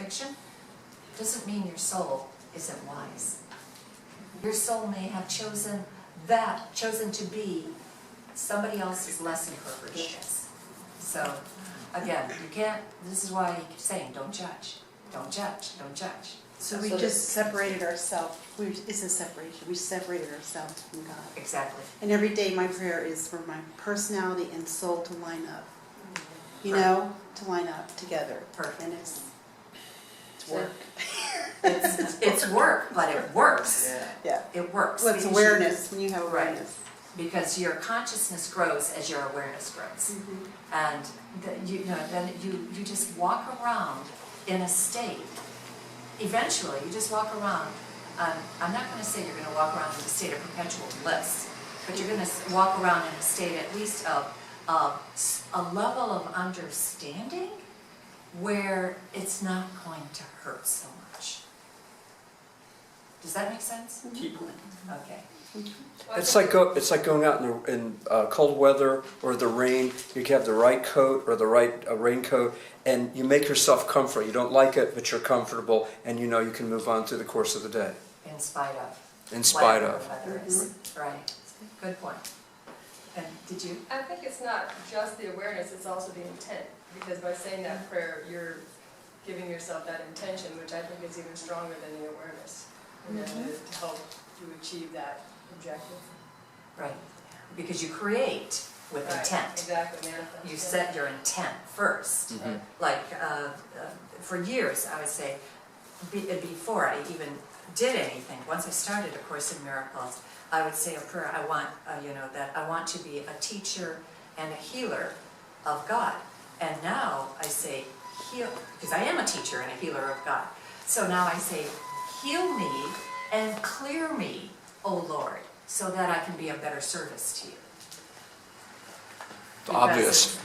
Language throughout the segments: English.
contradiction, doesn't mean your soul isn't wise. Your soul may have chosen to be somebody else's lesson for purpose. So, again, you can't, this is why I keep saying, don't judge, don't judge, don't judge. So we just separated ourselves. It's a separation. We separated ourselves from God. Exactly. And every day my prayer is for my personality and soul to line up. You Perfect. know, to line up together. Perfect. And it's work. It's work, but it works. Yeah. It works. Well, it's Because awareness, when you have awareness. because your consciousness grows as your awareness grows. And then you just walk around in a state. Eventually, you just walk around. I'm not going to say you're going to walk around in a state of perpetual bliss, but you're going to walk around in a state at least of a level of understanding where it's not going to hurt so much. Does that make sense? Okay. It's like going out in cold weather or the rain. You can have the right coat or the right raincoat, and you make yourself comfortable. You don't like it, but you're comfortable, and you know you can move on through the course of the day. In spite of. In spite whatever of. the weather is. Right. Good point. And did you? I think it's not just the awareness, it's also the intent. Because by saying that prayer, you're giving yourself that intention, which I think is even stronger than the awareness. And then to help you achieve that objective. Right. Because you create with Right, intent. Exactly, manifest. You set your intent first. Like for years, I would say, before I even did anything, once I started A Course in Miracles, I would say a prayer. I want, that I want to be a teacher and a healer of God. And now I say, heal, because I am a teacher and a healer of God. So now I say, heal me and clear me, O Lord, so that I can be of better service to you. It's obvious.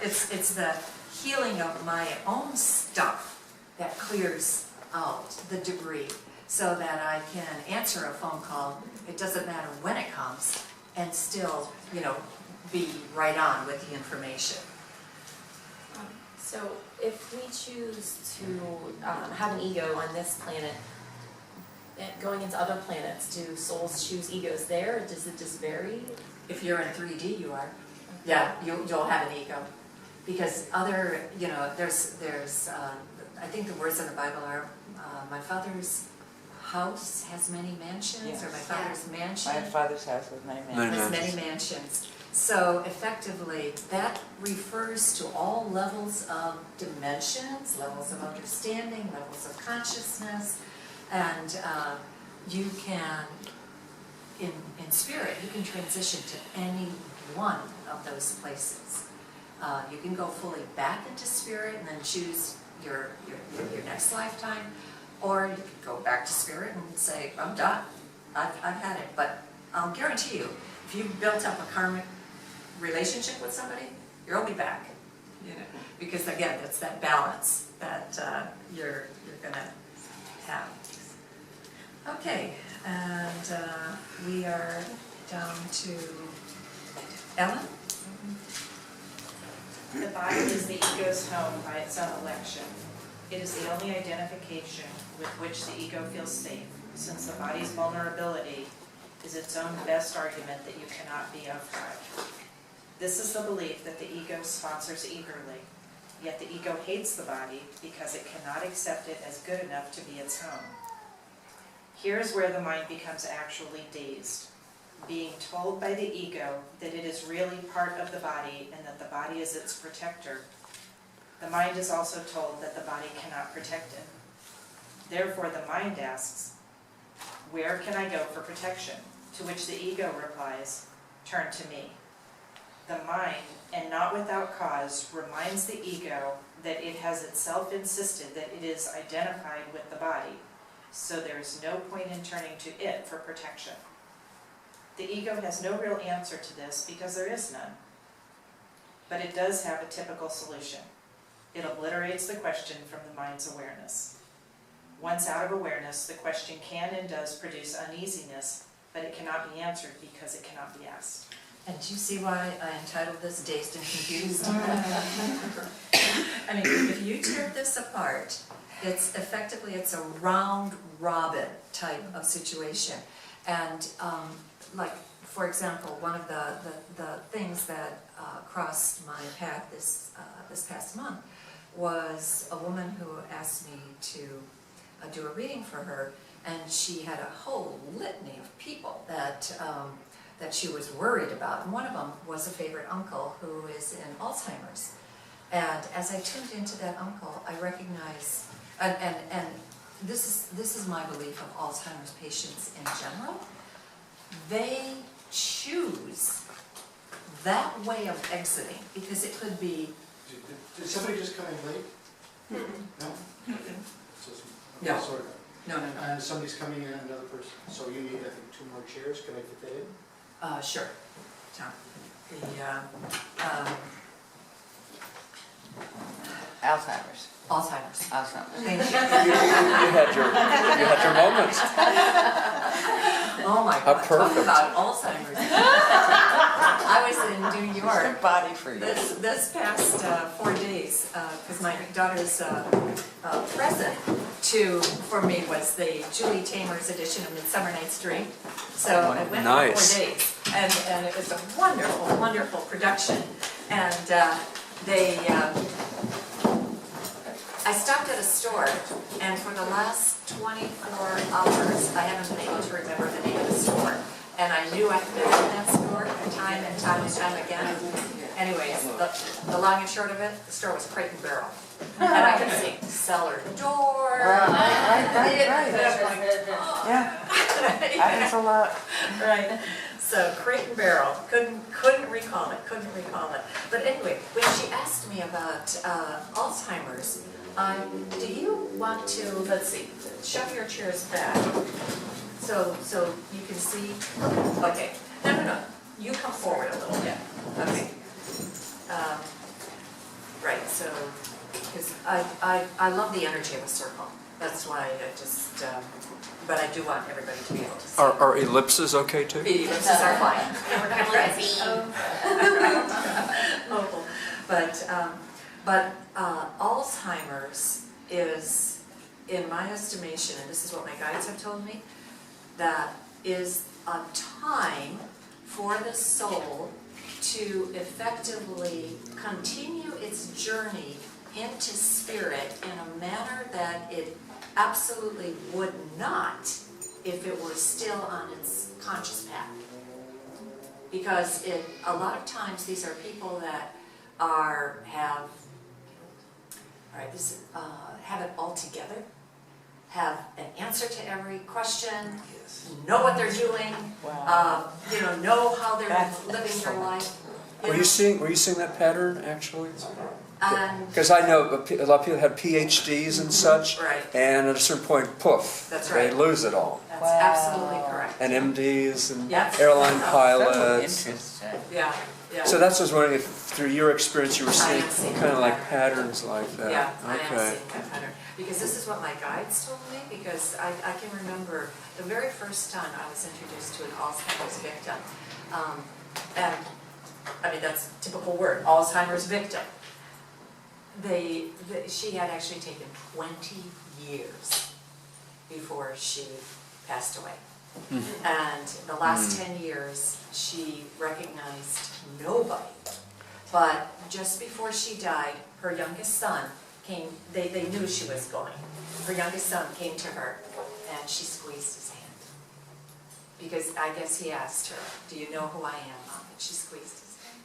It's the healing of my own stuff that clears out the debris so that I can answer a phone call. It doesn't matter when it comes, and still, be right on with the information. So if we choose to have an ego on this planet, going into other planets, do souls choose egos there, or does it just vary? If you're in 3D, you are. Yeah, you'll have an ego. Because there's I think the words in the Bible are, my father's house has many mansions, Yes. or my father's mansion My father's house has many mansions. has many mansions. So effectively, that refers to all levels of dimensions, levels of understanding, levels of consciousness, and you can, in spirit, you can transition to any one of those places. You can go fully back into spirit and then choose your next lifetime, or you can go back to spirit and say, I'm done, I've had it. But I'll guarantee you, if you've built up a karmic relationship with somebody, you'll be back, because again, it's that balance that you're gonna have. Okay, and we are down to Ellen. The body is the ego's home by its own election. It is the only identification with which the ego feels safe, since the body's vulnerability is its own best argument that you cannot be outright. This is the belief that the ego sponsors eagerly, yet the ego hates the body because it cannot accept it as good enough to be its home. Here is where the mind becomes actually dazed, being told by the ego that it is really part of the body and that the body is its protector. The mind is also told that the body cannot protect it. Therefore, the mind asks, where can I go for protection? To which the ego replies, turn to me. The mind, and not without cause, reminds the ego that it has itself insisted that it is identified with the body, so there is no point in turning to it for protection. The ego has no real answer to this because there is none. But it does have a typical solution. It obliterates the question from the mind's awareness. Once out of awareness, the question can and does produce uneasiness, but it cannot be answered because it cannot be asked. And do you see why I entitled this Dazed and Confused? I mean, if you tear this apart, it's effectively, it's a round robin type of situation. And like, for example, one of the things that crossed my path this past month was a woman who asked me to do a reading for her, and she had a whole litany of people that she was worried about. And one of them was a favorite uncle who is in Alzheimer's. And as I tuned into that uncle, I recognized, and this is my belief of Alzheimer's patients in general, they choose that way of exiting, because it could be... Did somebody just come in late? No? No. Sorry. No. And somebody's coming in, another person, so you need, I think, 2 more chairs, can I fit that in? Sure. Tom. Alzheimer's. Alzheimer's. Alzheimer's. Thank you. You had your moments. Oh my How God, talk perfect. about Alzheimer's. I was in New Good York body for you. this past 4 days, because my daughter's present for me was the Julie Taymor's edition of Midsummer Night's Dream. So I went Nice. for 4 days, and it was a wonderful, wonderful production. And I stopped at a store, and for the last 24 hours, I haven't been able to remember the name of the store. And I knew I could been in that store time and time and time again. Anyways, the long and short of it, the store was Crate and Barrel. And I could see cellar door. Right. Yeah. That is a lot. Right. So Crate and Barrel, couldn't recall it. But anyway, when she asked me about Alzheimer's, do you want to, let's see, shove your chairs back so you can see? Okay. No. You come forward a little bit. Okay. Right. So, because I love the energy of a circle. That's why I just. But I do want everybody to be able to see. Are ellipses okay too? Ellipses are fine. We're gonna look at Oval. But Alzheimer's is, in my estimation, and this is what my guides have told me, that is a time for the soul to effectively continue its journey into spirit in a manner that it absolutely would not if it were still on its conscious path. Because a lot of times these are people that have it all together, have an answer to every question, know what they're doing, Wow. know how they're That's living their excellent. life. Were you seeing that pattern actually? And Because I know a lot of people have PhDs and such, right, and at a certain point, poof, That's they right. lose it all. that's Wow. absolutely correct. And MDs and Yes. airline So pilots. interesting. Yeah. So that's what I was wondering if through your experience you were I seeing am seeing kind of like that. patterns like that. Yeah, I am Okay. seeing that pattern. Because this is what my guides told me, because I can remember the very first time I was introduced to an Alzheimer's victim. And, I mean, that's a typical word, Alzheimer's victim. She had actually taken 20 years before she passed away. And the last 10 years, she recognized nobody. But just before she died, her youngest son came, they knew she was going. Her youngest son came to her and she squeezed his hand. Because I guess he asked her, do you know who I am, Mom? And she squeezed his hand.